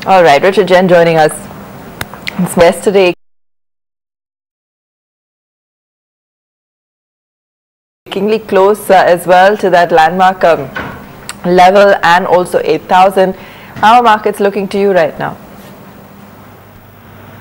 All right, Ruchit Jain joining us. It's best today. Close as well to that landmark level and also 8,000. How are markets looking to you right now?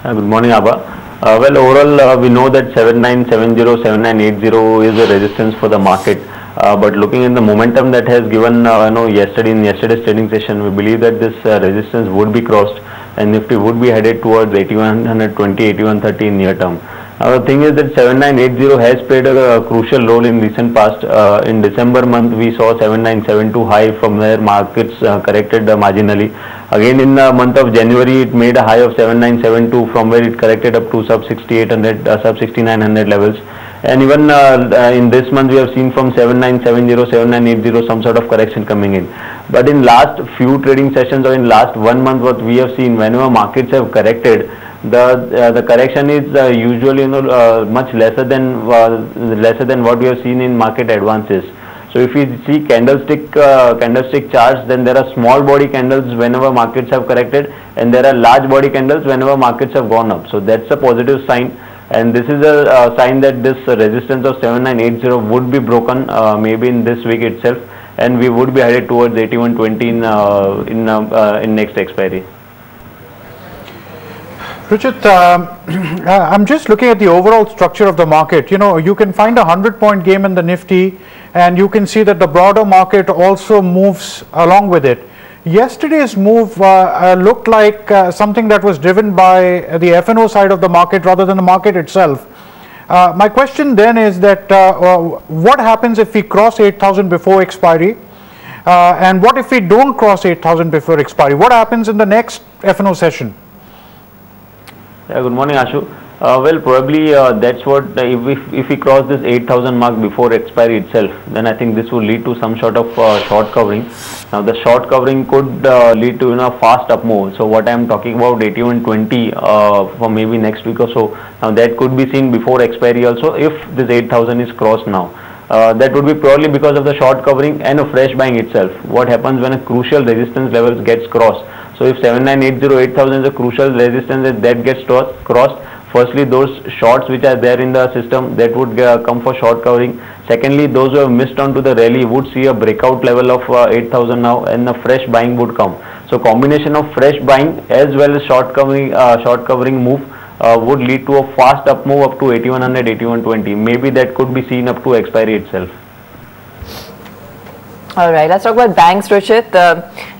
Good morning, Abba. Well, overall, we know that 7970, 7980 is a resistance for the market. But looking at the momentum that has given, yesterday's trading session, we believe that this resistance would be crossed and Nifty would be headed towards 8120, 8130 in near term. The thing is that 7980 has played a crucial role in recent past. In December month, we saw 7972 high, from where markets corrected marginally. Again, in the month of January, it made a high of 7972, from where it corrected up to sub 6800, sub 6900 levels. And even in this month, we have seen from 7970, 7980 some sort of correction coming in. But in last few trading sessions or in last 1 month, what we have seen, whenever markets have corrected, the correction is usually much lesser than what we have seen in market advances. So if we see candlestick charts, then there are small body candles whenever markets have corrected, and there are large body candles whenever markets have gone up. So that's a positive sign, and this is a sign that this resistance of 7980 would be broken maybe in this week itself, and we would be headed towards 8120 in next expiry. Ruchit, I'm just looking at the overall structure of the market. You can find a 100-point game in the Nifty, and you can see that the broader market also moves along with it. Yesterday's move looked like something that was driven by the F&O side of the market rather than the market itself. My question then is that what happens if we cross 8,000 before expiry? And what if we don't cross 8,000 before expiry? What happens in the next F&O session? Yeah, good morning, Ashu. Well, probably that's what, if we cross this 8,000 mark before expiry itself, then I think this will lead to some sort of short covering. Now, the short covering could lead to fast up move. So what I am talking about, 8120 for maybe next week or so. Now that could be seen before expiry also if this 8,000 is crossed now. That would be purely because of the short covering and a fresh buying itself. What happens when a crucial resistance level gets crossed? So if 7980, 8000 is a crucial resistance that gets crossed, firstly, those shorts which are there in the system, that would come for short covering. Secondly, those who have missed on to the rally would see a breakout level of 8,000 now, and a fresh buying would come. So combination of fresh buying as well as short covering move would lead to a fast up move up to 8100, 8120. Maybe that could be seen up to expiry itself. All right, let's talk about banks, Ruchit.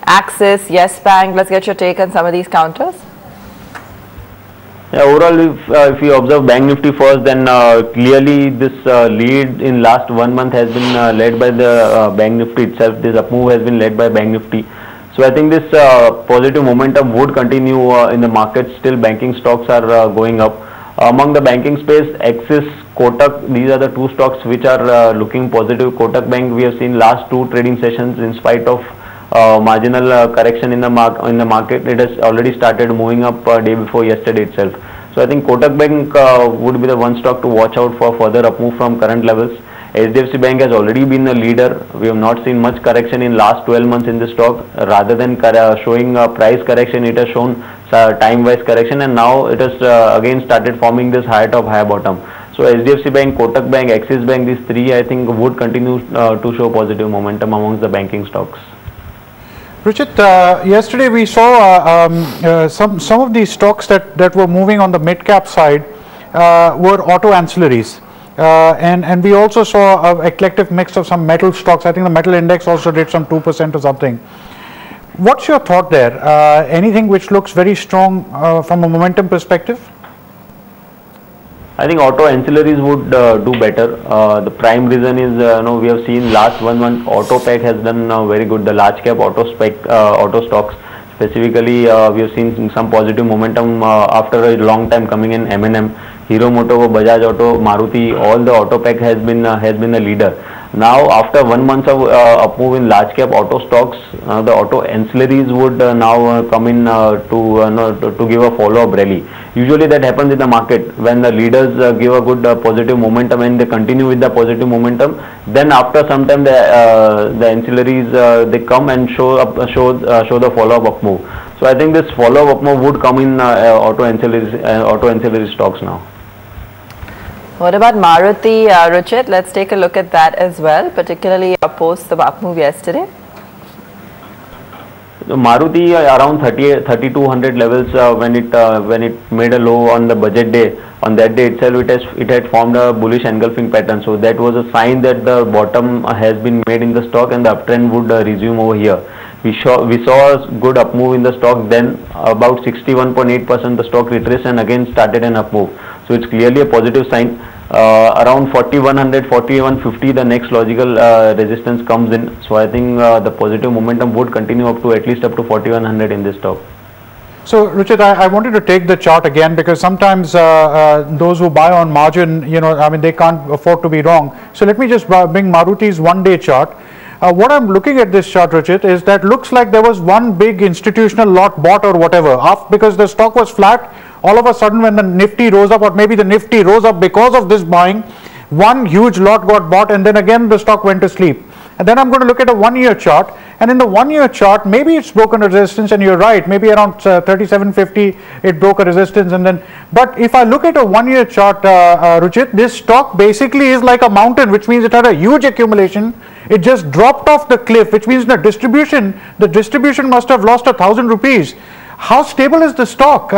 Axis, Yes Bank. Let's get your take on some of these counters. Yeah, overall, if you observe Bank Nifty first, then clearly this lead in last 1 month has been led by the Bank Nifty itself. This up move has been led by Bank Nifty. So I think this positive momentum would continue in the market. Still, banking stocks are going up. Among the banking space, Axis, Kotak, these are the two stocks which are looking positive. Kotak Bank, we have seen last 2 trading sessions, in spite of marginal correction in the market, it has already started moving up day before yesterday itself. So I think Kotak Bank would be the one stock to watch out for further up move from current levels. HDFC Bank has already been a leader. We have not seen much correction in last 12 months in this stock. Rather than showing price correction, it has shown time-wise correction, and now it has again started forming this high top, high bottom. So HDFC Bank, Kotak Bank, Axis Bank, these 3 I think would continue to show positive momentum amongst the banking stocks. Ruchit, yesterday we saw some of these stocks that were moving on the mid-cap side were auto ancillaries. And we also saw a collective mix of some metal stocks. I think the metal index also did some 2% or something. What's your thought there? Anything which looks very strong from a momentum perspective? I think auto ancillaries would do better. The prime reason is, we have seen last 1 month auto pack has done very good. The large cap auto stocks specifically, we have seen some positive momentum after a long time coming in. M&M, Hero Moto, Bajaj Auto, Maruti, all the auto pack has been a leader. Now, after 1 month of up move in large cap auto stocks, the auto ancillaries would now come in to give a follow-up rally. Usually that happens in the market when the leaders give a good positive momentum and they continue with the positive momentum. Then after some time the ancillaries they come and show the follow-up up move. So I think this follow-up move would come in auto ancillary stocks now. What about Maruti, Ruchit? Let's take a look at that as well, particularly post the up move yesterday. Maruti around 3,200 levels when it made a low on the budget day. On that day itself, it had formed a bullish engulfing pattern. So that was a sign that the bottom has been made in the stock and the uptrend would resume over here. We saw a good up move in the stock. Then about 61.8% the stock retraced and again started an up move. So it's clearly a positive sign. Around 4100, 4150 the next logical resistance comes in. So I think the positive momentum would continue up to at least up to 4100 in this stock. So Ruchit, I wanted to take the chart again because sometimes those who buy on margin, I mean, they can't afford to be wrong. So let me just bring Maruti's one-day chart. What I'm looking at this chart, Ruchit, is that looks like there was one big institutional lot bought or whatever, because the stock was flat. All of a sudden when the Nifty rose up, or maybe the Nifty rose up because of this buying, one huge lot got bought and then again the stock went to sleep. And then I'm going to look at a 1-year chart, and in the 1-year chart maybe it's broken a resistance, and you're right, maybe around 3750 it broke a resistance. And then, but if I look at a 1-year chart, Ruchit, this stock basically is like a mountain, which means it had a huge accumulation. It just dropped off the cliff, which means the distribution must have lost 1,000 rupees. How stable is the stock,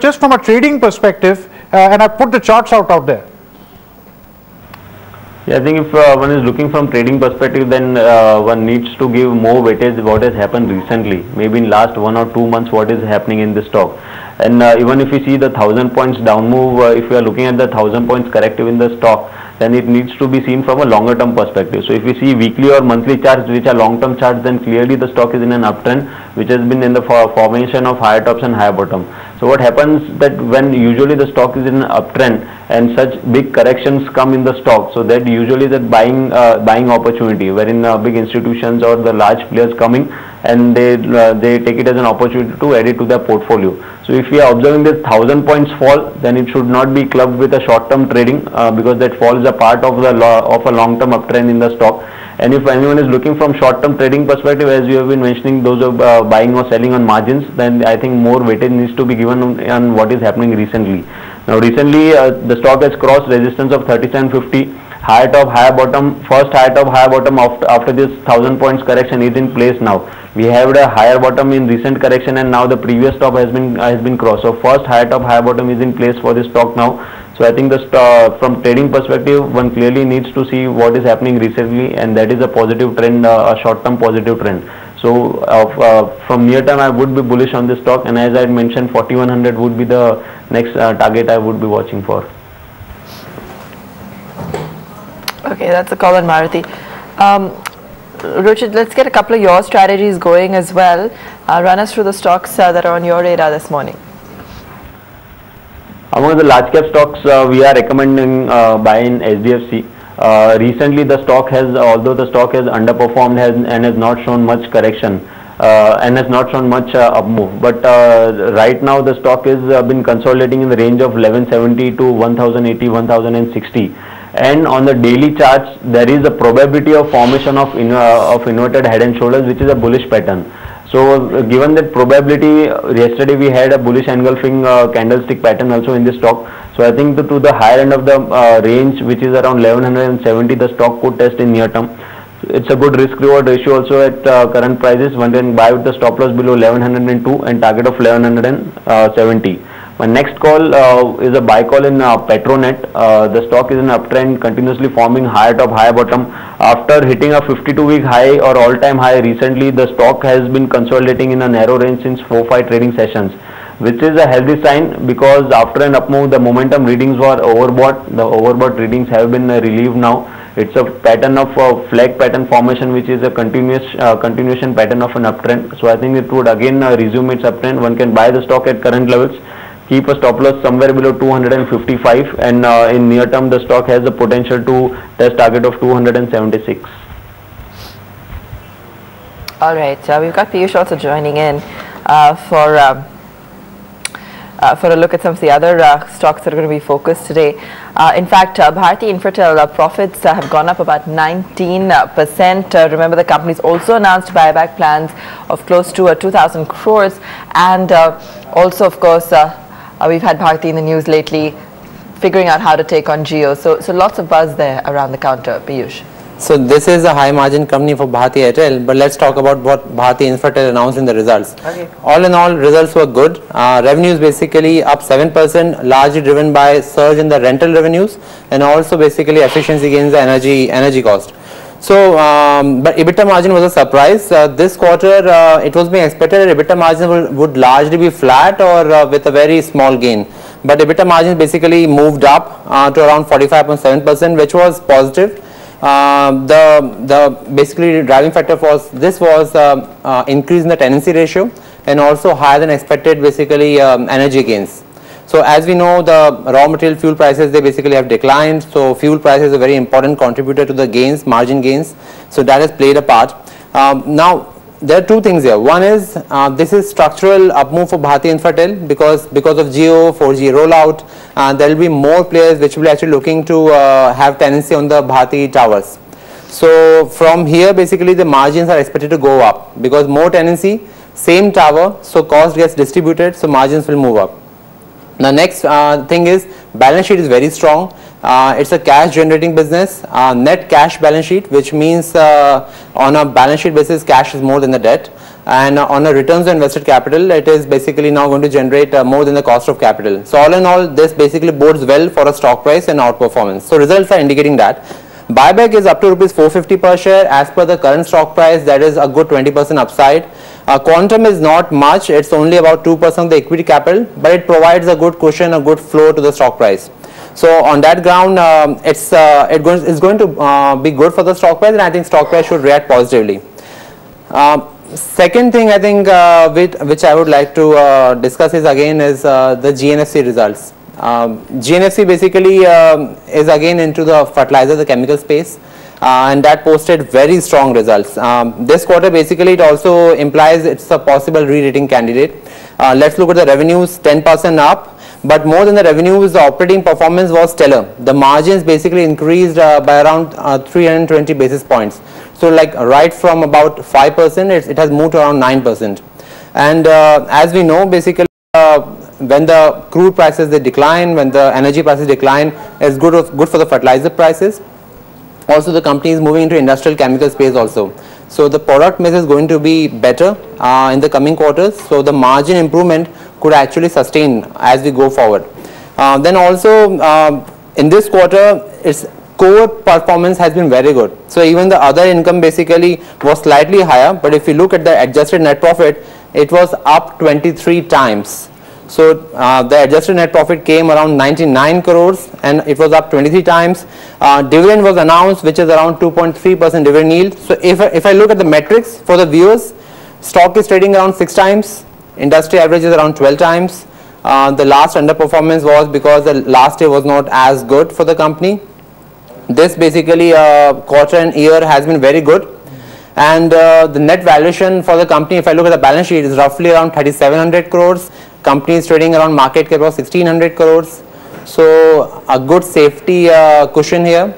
just from a trading perspective? And I put the charts out there. Yeah, I think if one is looking from trading perspective, then one needs to give more weightage what has happened recently, maybe in last 1 or 2 months what is happening in the stock. And even if you see the 1000 points down move, if you are looking at the 1000 points corrective in the stock, then it needs to be seen from a longer term perspective. So if we see weekly or monthly charts which are long term charts, then clearly the stock is in an uptrend which has been in the formation of higher tops and higher bottom. So what happens that when usually the stock is in an uptrend and such big corrections come in the stock, so that usually that buying opportunity wherein big institutions or the large players coming and they take it as an opportunity to add it to their portfolio. So if we are observing this 1000 points fall, then it should not be clubbed with a short term trading because that fall is a part of the of a long term uptrend in the stock. And if anyone is looking from short term trading perspective, as you have been mentioning, those are buying or selling on margins, then I think more weightage needs to be given on what is happening recently. Now recently the stock has crossed resistance of 3750, higher top, higher bottom. First higher top, higher bottom after this 1000 points correction is in place now. We have a higher bottom in recent correction, and now the previous top has been crossed. So first higher top, higher bottom is in place for this stock now. So I think from trading perspective, one clearly needs to see what is happening recently, and that is a positive trend, a short-term positive trend. So from near term, I would be bullish on this stock, and as I had mentioned, 4100 would be the next target I would be watching for. Okay, that's a call on Maruti. Ruchit, let's get a couple of your strategies going as well. Run us through the stocks that are on your radar this morning. Among the large cap stocks, we are recommending buying SDFC. Recently, the stock has, although the stock has underperformed and has not shown much correction and has not shown much up move, but right now the stock has been consolidating in the range of 1170 to 1080, 1060. And on the daily charts, there is a probability of formation of inverted head and shoulders, which is a bullish pattern. So given that probability, yesterday we had a bullish engulfing candlestick pattern also in this stock. So I think to the higher end of the range, which is around 1170, the stock could test in near term. It's a good risk reward ratio also at current prices. One can buy with the stop loss below 1102 and target of 1170. My next call is a buy call in Petronet. The stock is in uptrend, continuously forming higher top, higher bottom. After hitting a 52-week high or all-time high recently, the stock has been consolidating in a narrow range since 4-5 trading sessions, which is a healthy sign because after an up move, the momentum readings were overbought. The overbought readings have been relieved now. It's a pattern of flag pattern formation, which is a continuation pattern of an uptrend. So I think it would again resume its uptrend. One can buy the stock at current levels. Keep a stop loss somewhere below 255, and in near term the stock has the potential to test target of 276. All right, we've got Piyush also joining in for for a look at some of the other stocks that are going to be focused today. In fact, Bharti Infratel profits have gone up about 19%. Remember, the company's also announced buyback plans of close to 2,000 crores. And also, of course, we've had Bharti in the news lately, figuring out how to take on Jio. So lots of buzz there around the counter. Piyush. So this is a high margin company for Bharti Airtel, but let's talk about what Bharti Infratel announced in the results. Okay. All in all, results were good. Revenues basically up 7%, largely driven by surge in the rental revenues and also basically efficiency gains the energy cost. So, but EBITDA margin was a surprise. This quarter, it was being expected that EBITDA margin would largely be flat or with a very small gain. But EBITDA margin basically moved up to around 45.7%, which was positive. The basically driving factor was increase in the tenancy ratio and also higher than expected basically energy gains. So as we know, the raw material fuel prices, they basically have declined. So fuel price is a very important contributor to the gains, margin gains. So that has played a part. Now there are two things here. One is this is structural up move for Bharti Infratel because of Jio 4G rollout. There will be more players which will be actually looking to have tenancy on the Bharti towers. So from here basically the margins are expected to go up because more tenancy, same tower, so cost gets distributed, so margins will move up. The next thing is balance sheet is very strong. It's a cash generating business, net cash balance sheet, which means on a balance sheet basis cash is more than the debt, and on a returns on invested capital it is basically now going to generate more than the cost of capital. So all in all, this basically bodes well for a stock price and outperformance. So results are indicating that. Buyback is up to rupees 450 per share as per the current stock price. That is a good 20% upside. Quantum is not much, it's only about 2% of the equity capital, but it provides a good cushion, a good flow to the stock price. So on that ground, it's going to be good for the stock price, and I think stock price should react positively. Second thing I think which I would like to discuss is the GNFC results. GNFC basically is again into the fertilizer, the chemical space, and that posted very strong results. This quarter basically it also implies it's a possible re-rating candidate. Let's look at the revenues, 10% up. But more than the revenues, the operating performance was stellar. The margins basically increased by around 320 basis points. So like right from about 5%, it has moved to around 9%. And as we know, basically when the crude prices they decline, when the energy prices decline, it's good for the fertilizer prices. Also the company is moving into industrial chemical space also. So the product mix is going to be better in the coming quarters. So the margin improvement could actually sustain as we go forward. Then also in this quarter, its core performance has been very good. So even the other income basically was slightly higher, but if you look at the adjusted net profit, it was up 23 times. So the adjusted net profit came around 99 crores and it was up 23 times. Dividend was announced, which is around 2.3% dividend yield. So if I look at the metrics for the viewers, stock is trading around 6 times. Industry average is around 12 times. The last underperformance was because the last year was not as good for the company. This basically quarter and year has been very good. And the net valuation for the company, if I look at the balance sheet, is roughly around 3,700 crores. Company is trading around market cap of 1,600 crores. So a good safety cushion here.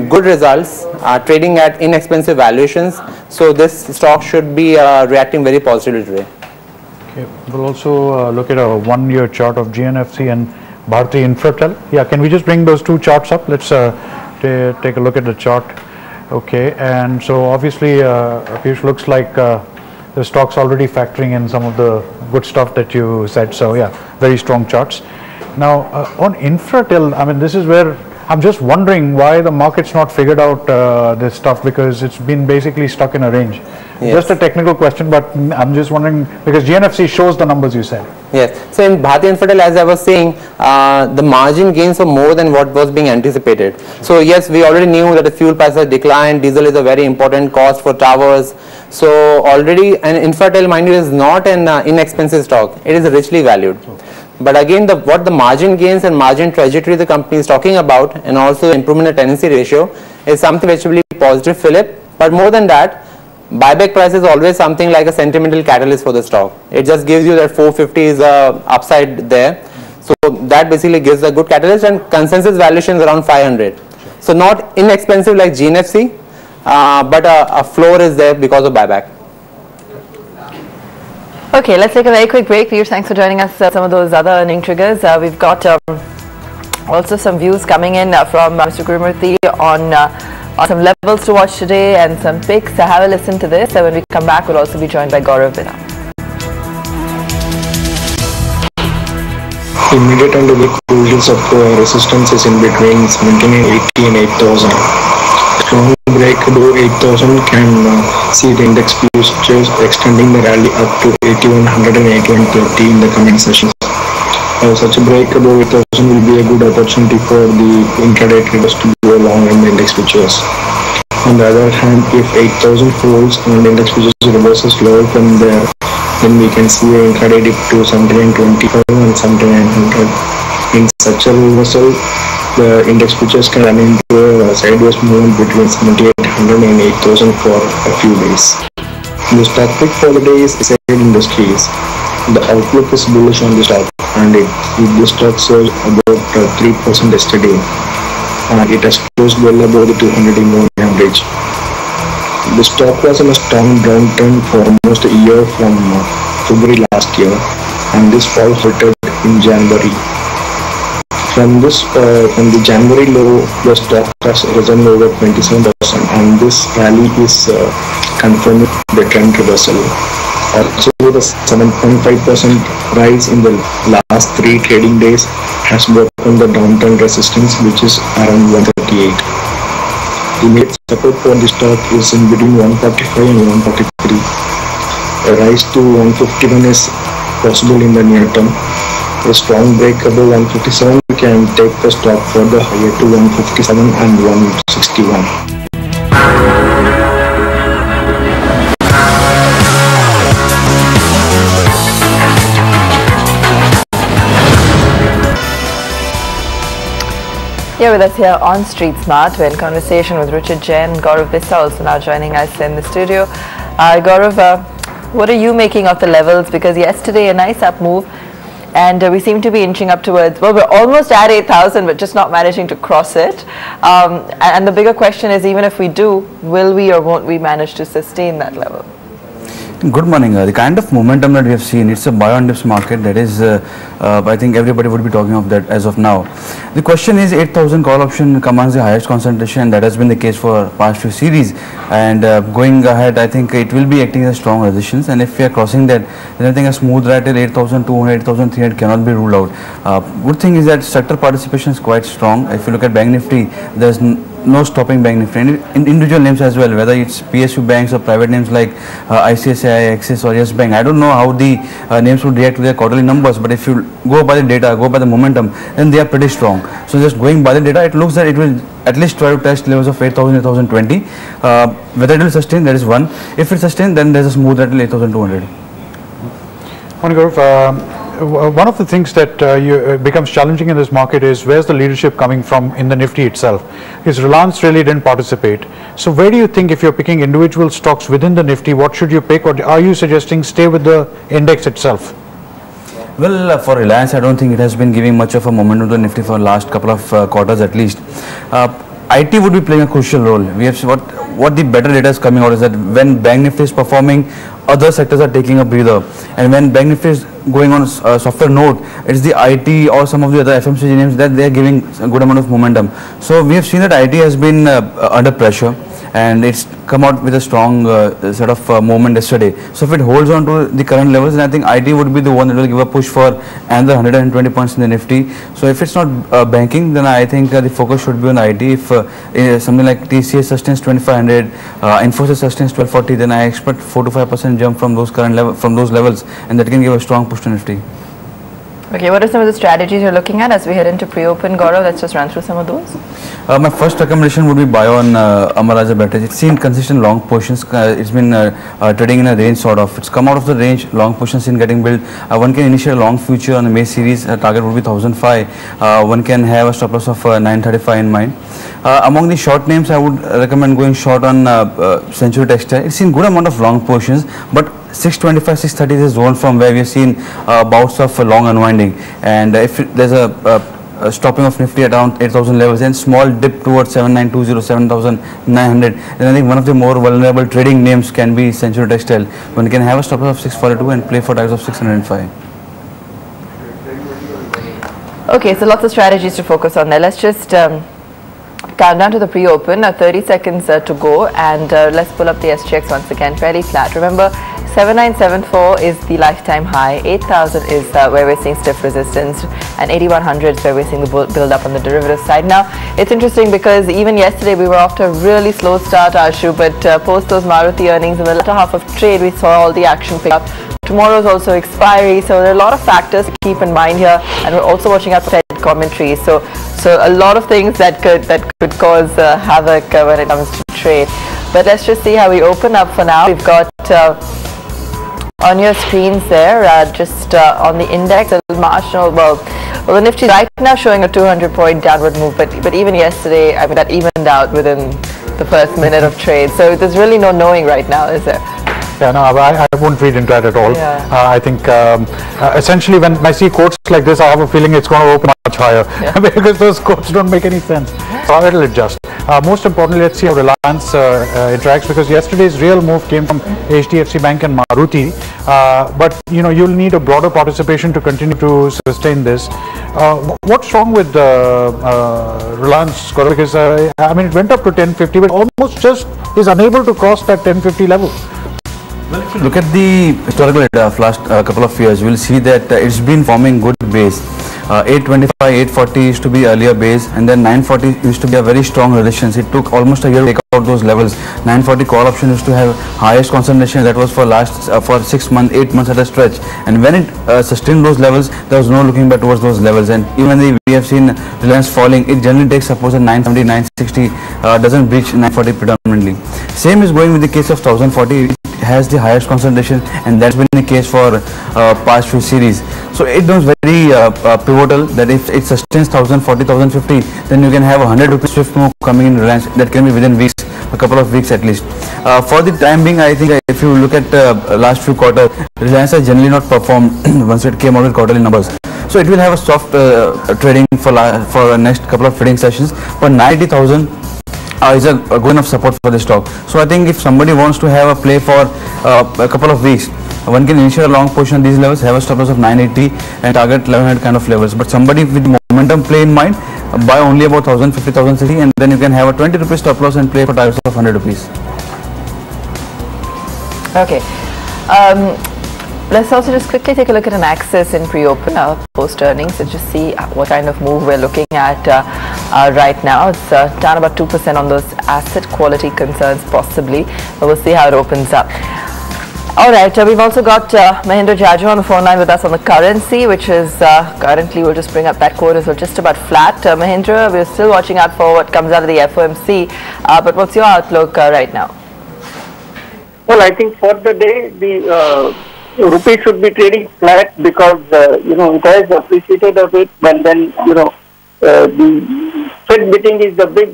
Good results, trading at inexpensive valuations. So this stock should be reacting very positively today. Okay. We'll also look at a 1-year chart of GNFC and Bharti Infratel. Yeah, can we just bring those two charts up? Let's take a look at the chart. Okay, and so obviously Piyush, looks like the stock's already factoring in some of the good stuff that you said. So yeah, very strong charts. Now on Infratel, I mean, this is where I'm just wondering why the market's not figured out this stuff, because it's been basically stuck in a range. Yes. Just a technical question, but I'm just wondering because GNFC shows the numbers you said. Yes. So in Bharti Infratel, as I was saying, the margin gains were more than what was being anticipated. So yes, we already knew that the fuel prices declined. Diesel is a very important cost for towers. So already, and Infratel, mind you, is not an inexpensive stock. It is richly valued. But again, what the margin gains and margin trajectory the company is talking about, and also improvement in tenancy ratio, is something which will be positive fillip. But more than that, buyback price is always something like a sentimental catalyst for the stock. It just gives you that 450 is upside there. So that basically gives a good catalyst, and consensus valuation is around 500. So not inexpensive like GNFC, but a floor is there because of buyback. Okay, let's take a very quick break. Piyush, thanks for joining us. Some of those other earning triggers. We've got also some views coming in from Mr. Gurumurthy on some levels to watch today and some picks. Have a listen to this. When we come back, we'll also be joined by Gaurav Vidha. Immediate and weak closures of resistance is in between 1780 and 8000. Strong break above 8000 can see the index futures extending the rally up to 8100 and 8130 in the coming sessions. Such a break above 8000 will be a good opportunity for the intraday traders to go long in the index futures. On the other hand, if 8000 falls and the index futures reverses lower from there, then we can see an intraday dip to 7925 and 7900. In such a reversal, the index futures can run into a sideways movement between 7800 and 8000 for a few days. The stock pick for the day is Jain Industries. The outlook is bullish on the stock, and the stock surged about 3% yesterday. It has closed well above the 200 moving average. The stock was in a strong downturn for almost a year from February last year, and this fall halted in January. From the January low, the stock has risen over 27%, and this rally is confirming the trend reversal. Also, the 7.5% rise in the last 3 trading days has broken the downturn resistance, which is around 138. The immediate support for the stock is in between 145 and 143. A rise to 151 is possible in the near term. A strong break above 157 can take the stock further higher to 157 and 161. Here with us here on Street Smart, we're in conversation with Ruchit, Jain, Gaurav Vidha also now joining us in the studio. Gaurav, what are you making of the levels? Because yesterday a nice up move, and we seem to be inching up towards, well, we're almost at 8,000 but just not managing to cross it. And the bigger question is, even if we do, will we or won't we manage to sustain that level? Good morning. The kind of momentum that we have seen, it's a buy on dips market. That is, I think everybody would be talking of that as of now. The question is, 8,000 call option commands the highest concentration. That has been the case for past few series. And going ahead, I think it will be acting as a strong resistance. And if we are crossing that, then I think a smooth ride till 8,200, 8,300 cannot be ruled out. Good thing is that sector participation is quite strong. If you look at Bank Nifty, there's no stopping Bank Nifty. And in individual names as well, whether it's PSU banks or private names like ICICI, Axis or Yes Bank. I don't know how the names would react to their quarterly numbers, but if you go by the data, go by the momentum, then they are pretty strong. So just going by the data, it looks that it will at least try to test levels of 8,000, 8,020. Whether it will sustain, that is one. If it sustains, then there's a smooth ride till 8,200. One of the things that becomes challenging in this market is where's the leadership coming from in the Nifty itself. Because Reliance really didn't participate. So where do you think, if you're picking individual stocks within the Nifty, what should you pick, or are you suggesting stay with the index itself? Well, for Reliance, I don't think it has been giving much of a momentum to the Nifty for the last couple of quarters at least. IT would be playing a crucial role. We have what the better data is coming out is that when Bank Nifty is performing, other sectors are taking a breather, and when Bank Nifty is going on a softer note, it's the IT or some of the other FMCG names that they are giving a good amount of momentum. So we have seen that IT has been under pressure, and it's come out with a strong sort of moment yesterday. So if it holds on to the current levels, then I think IT would be the one that will give a push for another 120 points in the Nifty. So if it's not banking, then I think the focus should be on IT. If something like TCS sustains 2500, Infosys sustains 1240, then I expect 4 to 5% jump from those current levels, and that can give a strong push to Nifty. Okay, what are some of the strategies you're looking at as we head into pre-open, Gaurav? Let's just run through some of those. My first recommendation would be buy on Amara Raja Beverage. It's seen consistent long positions. It's been trading in a range sort of. It's come out of the range. Long positions in getting built. One can initiate a long future on the May series. Target would be 1005. One can have a stop loss of 935 in mind. Among the short names, I would recommend going short on Century Textile. It's seen good amount of long positions, but 625, 630 is a zone from where we have seen bouts of long unwinding, and if there's a stopping of Nifty at around 8,000 levels and small dip towards 7,920, 7,900, then I think one of the more vulnerable trading names can be Century Textile. One can have a stop loss of 642 and play for targets of 605. Okay, so lots of strategies to focus on there. Let's just count down to the pre-open, 30 seconds to go, and let's pull up the SGX once again, fairly flat. Remember, 7974 is the lifetime high, 8,000 is where we're seeing stiff resistance, and 8100 is where we're seeing the build up on the derivative side. Now, it's interesting because even yesterday we were off to a really slow start, Ashu, but post those Maruti earnings in the latter half of trade, we saw all the action pick up. Tomorrow is also expiry, so there are a lot of factors to keep in mind here, and we're also watching out for Fed commentary. So a lot of things that could cause havoc when it comes to trade. But let's just see how we open up for now. We've got on your screens there, just on the index, a marginal. Well, the Nifty right now showing a 200-point downward move, but even yesterday, I mean, that evened out within the first minute of trade. So there's really no knowing right now, is there? Yeah, no, I won't read into that at all. Yeah. I think essentially when I see quotes like this, I have a feeling it's going to open much higher because those quotes don't make any sense. So it'll adjust. Most importantly, let's see how Reliance interacts, because yesterday's real move came from HDFC Bank and Maruti. But you know, you'll need a broader participation to continue to sustain this. What's wrong with Reliance, Gaurav? Because I mean, it went up to 1050, but almost just is unable to cross that 1050 level. Well, if you look at the historical data of last couple of years, you will see that it's been forming good base. 825, 840 used to be earlier base, and then 940 used to be a very strong resistance. It took almost a year to take out those levels. 940 call option used to have highest concentration, that was for last for 6 months, 8 months at a stretch. And when it sustained those levels, there was no looking back towards those levels. And even we have seen Reliance falling, it generally takes suppose at 970, 960, doesn't breach 940 predominantly. Same is going with the case of 1040. Has the highest concentration, and that's been the case for past few series. So it becomes very pivotal that if it sustains 1040, 1050, then you can have 100 rupees swift move coming in Reliance that can be within weeks, a couple of weeks at least. For the time being, I think if you look at last few quarters, Reliance has generally not performed once it came out with quarterly numbers. So it will have a soft trading for next couple of trading sessions, but 90,000 is a good enough support for the stock. So I think if somebody wants to have a play for a couple of weeks, one can initiate a long position at these levels, have a stop loss of 980 and target 1100 kind of levels. But somebody with momentum play in mind, buy only about 1050, 1060, and then you can have a 20 rupees stop loss and play for targets of 100 rupees. Okay. Let's also just quickly take a look at an Axis in pre-open post earnings and just see what kind of move we're looking at right now. It's down about 2% on those asset quality concerns possibly, but we'll see how it opens up. All right, we've also got Mahindra Jaju on the phone line with us on the currency, which is currently, we'll just bring up that quarter, so just about flat. Mahindra, we're still watching out for what comes out of the FOMC, but what's your outlook right now? Well, I think for the day, the rupee should be trading flat because, you know, it has appreciated a bit, but then, you know, the Fed meeting is the big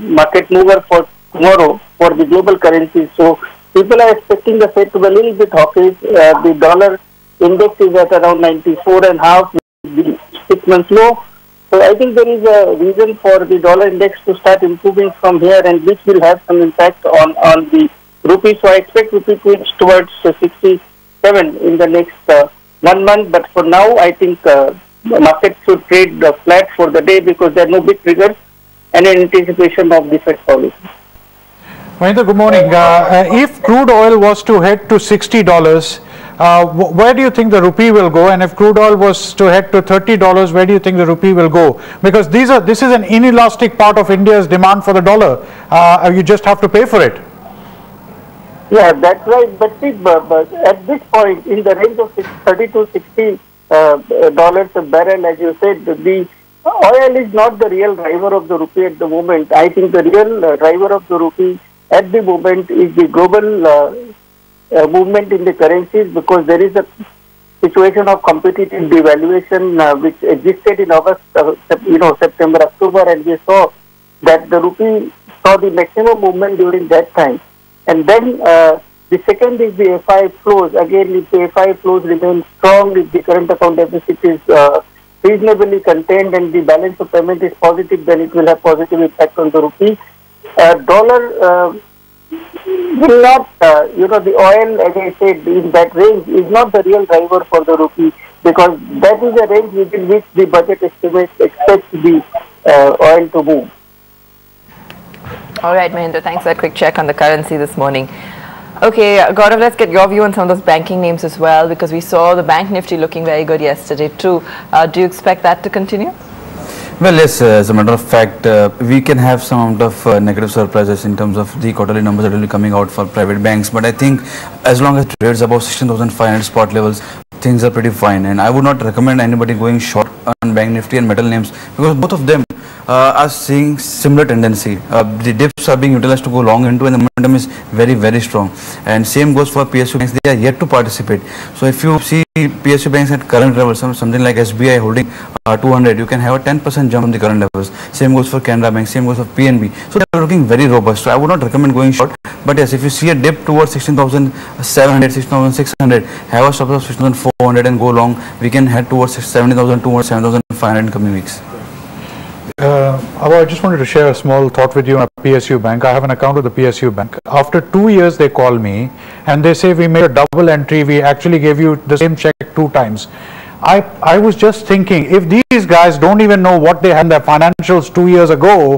market mover for tomorrow for the global currencies. So people are expecting the Fed to be a little bit hawkish. The dollar index is at around 94.5, the 6 months low. So I think there is a reason for the dollar index to start improving from here, and which will have some impact on the rupee. So I expect rupee to inch towards 67 in the next 1 month. But for now, I think the market should trade flat for the day because there are no big triggers and in anticipation of the Fed policy. Mahindra, good morning. If crude oil was to head to $60, where do you think the rupee will go? And if crude oil was to head to $30, where do you think the rupee will go? Because this is an inelastic part of India's demand for the dollar. You just have to pay for it. Yeah, that's right. But see, at this point, in the range of $30 to $60 a barrel, as you said, the oil is not the real driver of the rupee at the moment. I think the real driver of the rupee at the moment is the global movement in the currencies, because there is a situation of competitive devaluation which existed in August, September, October, and we saw that the rupee saw the maximum movement during that time. And then The second is the FI flows. Again, if the FI flows remain strong, if the current account deficit is reasonably contained and the balance of payment is positive, then it will have positive impact on the rupee. Dollar will not, the oil, as I said, in that range is not the real driver for the rupee, because that is a range within which the budget estimates expect the oil to move. All right, Mahinder, thanks for that quick check on the currency this morning. Okay, Gaurav, let's get your view on some of those banking names as well, because we saw the bank nifty looking very good yesterday too. Do you expect that to continue? Well, yes, as a matter of fact, we can have some amount of negative surprises in terms of the quarterly numbers that will be coming out for private banks. But I think as long as trades above 16,500 spot levels, things are pretty fine. And I would not recommend anybody going short on bank nifty and metal names, because both of them are seeing similar tendency. The dips are being utilized to go long into, and the momentum is very, very strong. And same goes for PSU banks. They are yet to participate. So if you see PSU banks at current levels, something like SBI holding 200, you can have a 10% jump from the current levels. Same goes for Canara Bank, same goes for PNB. So they are looking very robust. So I would not recommend going short. But yes, if you see a dip towards 16,700, 16,600, have a stop loss of 16,400 and go long, we can head towards 70,200, 7,500 in coming weeks. I just wanted to share a small thought with you on a PSU bank. I have an account with the PSU bank. After 2 years, they call me and they say, we made a double entry. We actually gave you the same check 2 times. I was just thinking, if these guys don't even know what they had in their financials 2 years ago,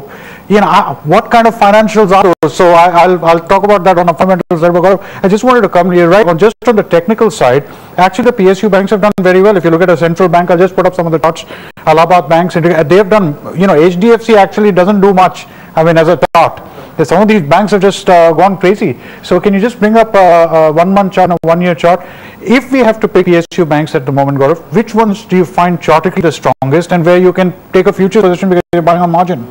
what kind of financials are those? So I'll talk about that on a fundamental level. I just wanted to come here, right, on just on the technical side. Actually, the PSU banks have done very well. If you look at a central bank, I'll just put up some of the charts. Allahabad banks, they have done, HDFC actually doesn't do much, as a chart. Some of these banks have just gone crazy. So can you just bring up a 1 month chart and a 1 year chart? If we have to pick PSU banks at the moment, Gaurav, which ones do you find chartically the strongest and where you can take a future position because you're buying on margin?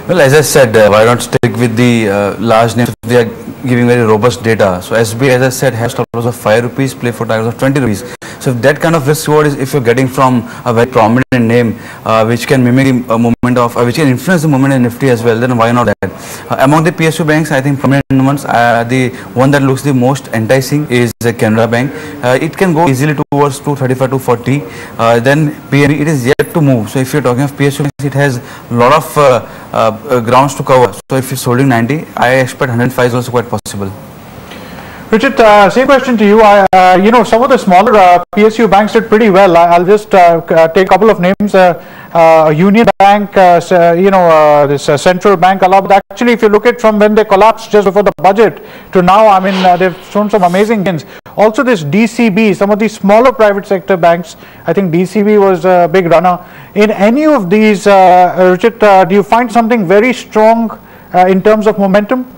Well, as I said, why not stick with the large names? They are giving very robust data. So SBI, as I said, has stop loss of 5 rupees, play for targets of 20 rupees. So if that kind of risk reward is if you're getting from a very prominent name, which can mimic a movement of, which can influence the movement in Nifty as well, then why not that? Among the PSU banks, I think prominent ones, the one that looks the most enticing is Canara Bank. It can go easily towards 235 to 40. Then PNB, it is yet to move. So if you're talking of PSU banks, it has a lot of grounds to cover. So if it's holding 90, I expect 105 is also quite possible. Ruchit, same question to you. Some of the smaller PSU banks did pretty well. I'll just take a couple of names. Union Bank, this Central Bank, Allahabad. Actually, if you look at from when they collapsed just before the budget to now, they've shown some amazing gains. Also, this DCB, some of these smaller private sector banks, I think DCB was a big runner. In any of these, Ruchit, do you find something very strong in terms of momentum?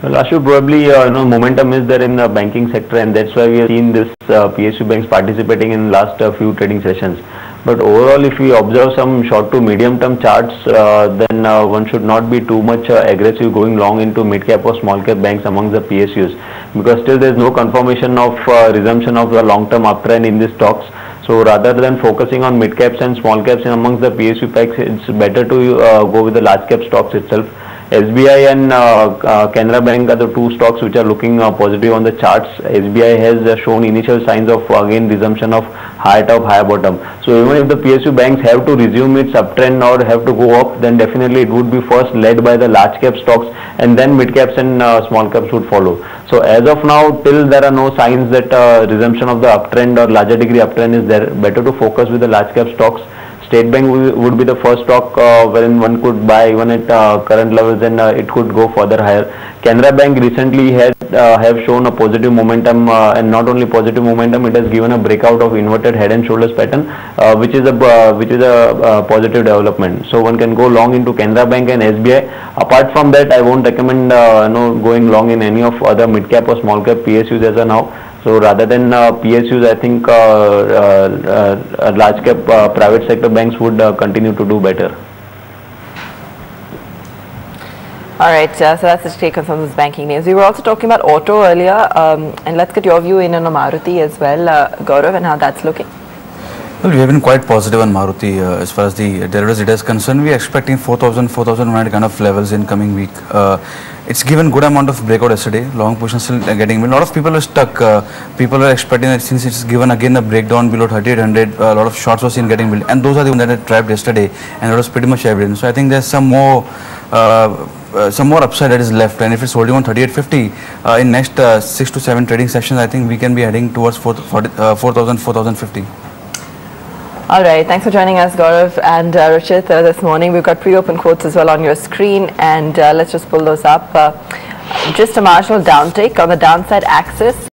Well, Ashu, probably momentum is there in the banking sector, and that's why we have seen this PSU banks participating in last few trading sessions. But overall, if we observe some short to medium term charts, then one should not be too much aggressive going long into mid cap or small cap banks among the PSUs, because still there is no confirmation of resumption of the long term uptrend in these stocks. So rather than focusing on mid caps and small caps amongst the PSU packs, it's better to go with the large cap stocks itself. SBI and Canara Bank are the two stocks which are looking positive on the charts. SBI has shown initial signs of again resumption of higher top, higher bottom. So even if the PSU banks have to resume its uptrend or have to go up, then definitely it would be first led by the large cap stocks, and then mid caps and small caps would follow. So as of now, till there are no signs that resumption of the uptrend or larger degree uptrend is there, better to focus with the large cap stocks. State Bank would be the first stock wherein one could buy even at current levels, and it could go further higher. Canara Bank recently have shown a positive momentum, and not only positive momentum, it has given a breakout of inverted head and shoulders pattern, which is a positive development. So one can go long into Canara Bank and SBI. Apart from that, I won't recommend going long in any of other mid cap or small cap PSUs as of now. So rather than PSUs, I think large cap private sector banks would continue to do better. All right, so that's the take on some of those banking names. We were also talking about auto earlier, and let's get your view in on Maruti as well, Gaurav, and how that's looking. Well, we have been quite positive on Maruti as far as the derivatives data is concerned. We are expecting 4,000, 4,100 kind of levels in coming week. It's given good amount of breakout yesterday. Long positions still getting. A lot of people are stuck. People are expecting that since it's given again a breakdown below 3,800, a lot of shorts were seen getting built, and those are the ones that are trapped yesterday, and that was pretty much evident. So I think there's some more upside that is left, and if it's holding on 3850 in next 6 to 7 trading sessions, I think we can be heading towards 4,000, 4,050. All right, thanks for joining us, Gaurav and Ruchit. This morning we've got pre-open quotes as well on your screen, and let's just pull those up. Just a marginal downtake on the downside axis.